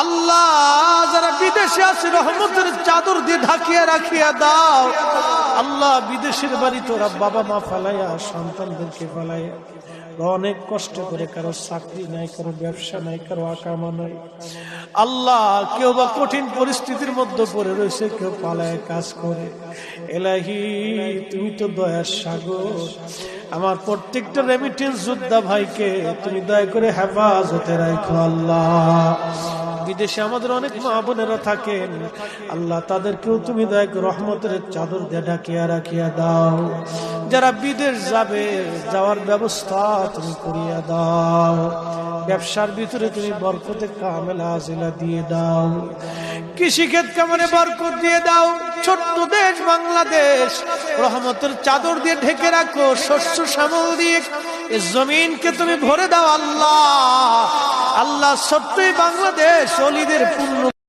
আল্লাহ যারা বিদেশে আছে রহমতের চাদর দিয়ে ঢাকিয়ে রাখিয়া দাও। আল্লাহ বিদেশের বাড়ি তোরা বাবা মা ফালাইয়া সন্তানদেরকে ফালাইয়া অনেক কষ্ট করে, কারো চাকরি নাই, কারো ব্যবসা নাই, কারো আকামা নাই। আল্লাহ কেউ বা কঠিন পরিস্থিতির মধ্যে পড়ে রয়েছে, কেউ পালায় কাজ করে। এলাহি তুমি তো দয়ার সাগর, আমার প্রত্যেকটা রেমিটেন্স যোদ্ধা ভাইকে তুমি দয়া করে হেফাজতে রাখো। আল্লাহ বিদেশে আমাদের অনেক মা বোনেরা থাকেন, আল্লাহ তাদেরকেও তুমি দয়া করে রহমতের চাদর দিয়ে ঢাকিয়া রাখিয়া দাও। যারা বিদেশ যাবে যাওয়ার ব্যবস্থা তুমি করিয়া দাও। ব্যবসার ভিতরে তুমি বরকতে কামেলা আজিলা দিয়ে দাও। কৃষিক্ষেত কামনে বরকত দিয়ে দাও। ছোট্ট দেশ বাংলাদেশ রহমতের চাদর দিয়ে ঢেকে রাখো, শস্য শ্যামল দিয়ে এই জমিনকে তুমি ভরে দাও। আল্লাহ আল্লাহ ছোট্ট বাংলাদেশ অলিদের পূর্ণ